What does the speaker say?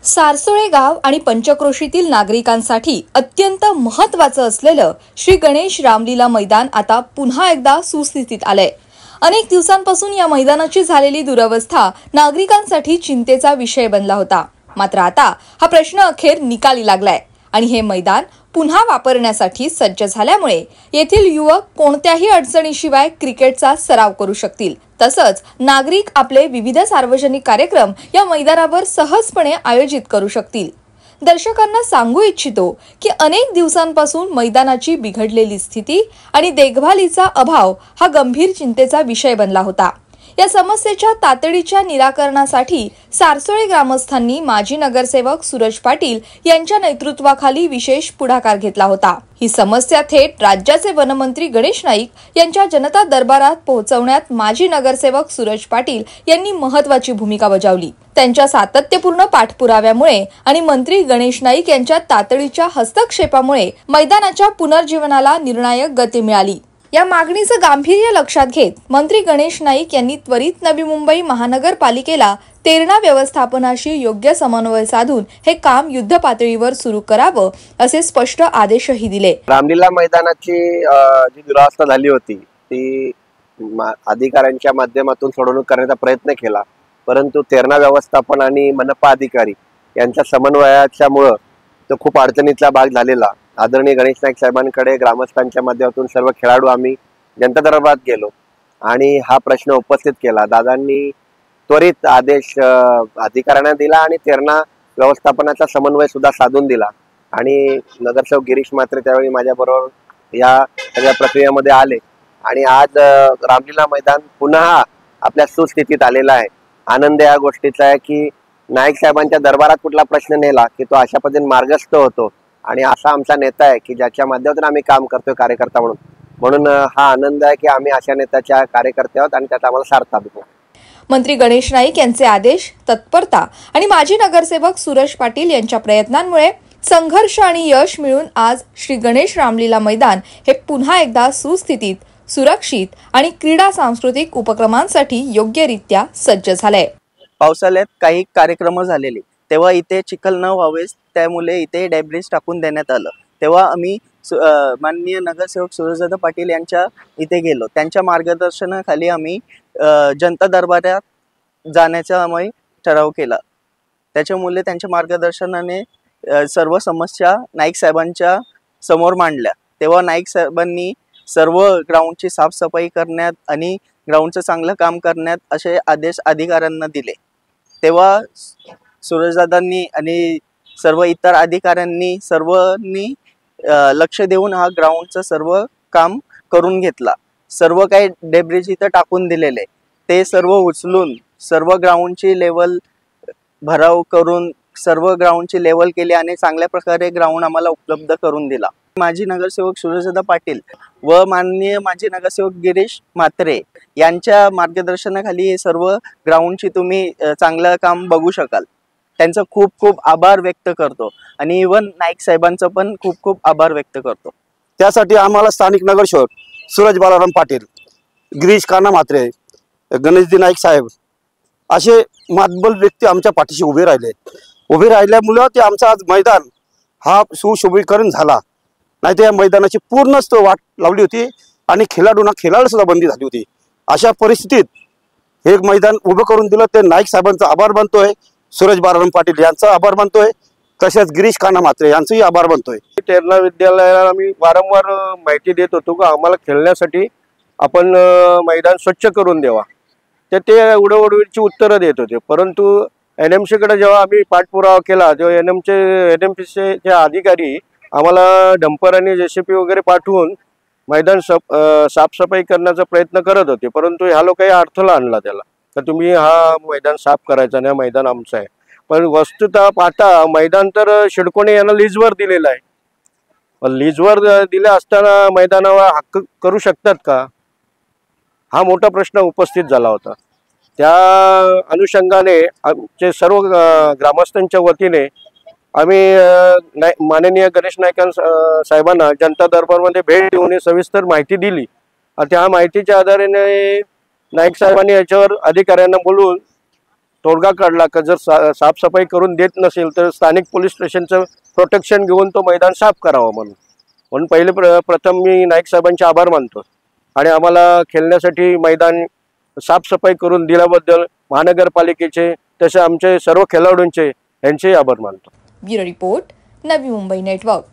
सारसोळे गाव आणि पंचक्रोशीतील नागरिकांसाठी अत्यंत महत्त्वाचं असलेलं श्री गणेश रामलीला मैदान आता पुन्हा एकदा सुस्थितीत आलंय। अनेक दिवसांपासून या मैदानाची झालेली दुरवस्था नागरिकांसाठी चिंतेचा विषय बनला होता। मात्र आता हा प्रश्न अखेर निकाली लागलाय आणि हे मैदान पुन्हा वापरण्यासाठी सज्ज झाल्यामुळे येथील युवक कोणत्याही अडचणीशिवाय क्रिकेटचा सराव करू शकतील। तसंच नागरिक आपले विविध सार्वजनिक कार्यक्रम या मैदानावर सहजपणे आयोजित करू शकतील। दर्शकांना सांगू इच्छितो की अनेक दिवसांपासून मैदानाची बिघडलेली स्थिती आणि देखभालीचा अभाव हा गंभीर चिंतेचा विषय बनला होता। या समस्येच्या तातडीच्या निराकरणासाठी सारसोळे ग्रामस्थांनी माजी नगरसेवक सूरज पाटील यांच्या नेतृत्वाखाली विशेष पुढाकार घेतला होता। ही समस्या थेट राज्याचे वनमंत्री गणेश नाईक यांच्या जनता दरबारात पोहोचवण्यात माजी नगरसेवक सूरज पाटील यांनी महत्त्वाची भूमिका बजावली। त्यांच्या सातत्यपूर्ण पाठपुराव्यामुळे आणि मंत्री गणेश नाईक यांच्या तातडीच्या हस्तक्षेपामुळे मैदानाच्या पुनर्जीवनाला निर्णायक गती मिळाली। या मागणीचं गांभीर्य लक्षात घेत मंत्री गणेश नाईक यांनी त्वरित नवी मुंबई महानगरपालिकेला तेरणा व्यवस्थापनाशी योग्य समन्वय साधून हे काम युद्ध पातळीवर सुरू करावं असे स्पष्ट आदेशही दिले। रामलीला मैदानाची जी दुरावस्था झाली होती ती अधिकाऱ्यांच्या माध्यमातून सोडवणूक करण्याचा प्रयत्न केला, परंतु तेरणा व्यवस्थापन आणि मनपा अधिकारी यांच्या समन्वयाच्यामुळे तो खूप अडचणीचा भाग झालेला। आदरणीय गणेश नाईक साहेबांकडे ग्रामस्थांच्या माध्यमातून सर्व खेळाडू आम्ही जनता दरबारात गेलो आणि हा प्रश्न उपस्थित केला। दादांनी त्वरित आदेश अधिकाऱ्यांना दिला आणि तेरणा व्यवस्थापनाचा समन्वय सुद्धा साधून दिला आणि नगरसेवक गिरीश म्हात्रे त्यावेळी माझ्याबरोबर या सगळ्या प्रक्रियेमध्ये आले आणि आज रामलीला मैदान पुन्हा आपल्या सुस्थितीत आलेला आहे। आनंद या गोष्टीचा आहे की नाईक साहेबांच्या दरबारात कुठला प्रश्न नेला की तो अशा पद्धतीने मार्गस्थ होतो आणि असा आमचा नेता आहे की ज्याच्या माध्यमातून आम्ही काम करतोय कार्यकर्ता म्हणून हा आनंद आहे की आम्ही अशा नेत्याच्या कार्यकर्ते आहोत आणि त्याचा आम्हाला सार्थ लाभतो। मंत्री गणेश नाईक यांचे आदेश, तत्परता आणि माजी नगरसेवक सूरज पाटील यांच्या प्रयत्नांमुळे संघर्ष आणि यश मिळून आज श्री गणेश रामलीला मैदान हे पुन्हा एकदा सुस्थितीत, सुरक्षित आणि क्रीडा सांस्कृतिक उपक्रमांसाठी योग्यरित्या सज्ज झालंय। पावसाळ्यात काही कार्यक्रम झालेले तेव्हा इथे चिखल न व्हावेस त्यामुळे इथे डेब्रिज टाकून देण्यात आलं। तेव्हा आम्ही माननीय नगरसेवक सूरजदादा पाटील यांच्या इथे गेलो। त्यांच्या मार्गदर्शनाखाली आम्ही जनता दरबारात जाण्याचा आम्ही ठराव केला। त्याच्यामुळे त्यांच्या मार्गदर्शनाने सर्व समस्या नाईक साहेबांच्या समोर मांडल्या। तेव्हा नाईक साहेबांनी सर्व ग्राउंडची साफसफाई करण्यात आणि ग्राउंडचं चांगलं काम करण्यात असे आदेश अधिकाऱ्यांना दिले। तेव्हा सूरजदादांनी आणि सर्व इतर अधिकाऱ्यांनी सर्वांनी लक्ष देऊन हा ग्राउंडचं सर्व काम करून घेतला। सर्व काही डेब्रिज इथं टाकून दिलेले ते सर्व उचलून सर्व ग्राउंडची लेवल भराव करून सर्व ग्राउंडची लेवल केली आणि चांगल्या प्रकारे ग्राउंड आम्हाला उपलब्ध करून दिला। माजी नगरसेवक सूरजदादा पाटील व माननीय माजी नगरसेवक गिरीश म्हात्रे यांच्या मार्गदर्शनाखाली हे सर्व ग्राउंडची तुम्ही चांगलं काम बघू शकाल। त्यांचा खूप खूप आभार व्यक्त करतो आणि इवन नाईक साहेबांचा पण खूप खूप आभार व्यक्त करतो। त्यासाठी आम्हाला स्थानिक नगरसेवक सूरज बालाराम पाटील, गिरीश कान्हा म्हात्रे, गणेशजी नाईक साहेब असे मातब्बर व्यक्ती आमच्या पाठीशी उभे राहिल्यामुळे ते आमचा आज मैदान हा सुशोभीकरण झाला। नाही तर या मैदानाची पूर्णच वाट लावली होती आणि खेळाडूंना खेळायला सुद्धा बंदी झाली होती। अशा परिस्थितीत हे मैदान उभं करून दिलं ते नाईक साहेबांचा आभार मानतोय, सूरज बालाराम पाटील यांचा आभार मानतोय, तसेच गिरीश कान्हा म्हात्रे यांचाही आभार मानतोय। तेरणा विद्यालयाला आम्ही वारंवार माहिती देत होतो की आम्हाला खेळण्यासाठी आपण मैदान स्वच्छ करून द्यावा, तर ते उडवडवीची उत्तरं देत होते। परंतु NMC कडे जेव्हा आम्ही पाठपुरावा केला तेव्हा NMCचे अधिकारी आम्हाला डंपर आणि JCB वगैरे पाठवून मैदान साफसफाई करण्याचा प्रयत्न करत होते, परंतु ह्या लोकांनी अडथळा आणला त्याला, तर तुम्ही हा मैदान साफ करायचा नाही, मैदान आमचं आहे। पण वस्तुतः पाहता मैदान तर शिडकोने यांना लीजवर दिलेलं आहे। लीजवर दिले असताना मैदानावर हक्क करू शकतात का, हा मोठा प्रश्न उपस्थित झाला होता। त्या अनुषंगाने आमचे सर्व ग्रामस्थांच्या वतीने आम्ही माननीय गणेश नाईक साहेबांना जनता दरबारमध्ये भेट देऊन सविस्तर माहिती दिली। त्या माहितीच्या आधारे नाईक साहेबांनी याच्यावर अधिकाऱ्यांना बोलवून तोडगा काढला का जर साफसफाई करून देत नसेल तर स्थानिक पोलीस स्टेशनचं प्रोटेक्शन घेऊन तो मैदान साफ करावा म्हणून पहिले प्रथम मी नाईक साहेबांचे आभार मानतो आणि आम्हाला खेळण्यासाठी मैदान साफसफाई करून दिल्याबद्दल महानगरपालिकेचे तसे आमचे सर्व खेळाडूंचे यांचे आभार मानतो. Bureau report, Navi Mumbai network.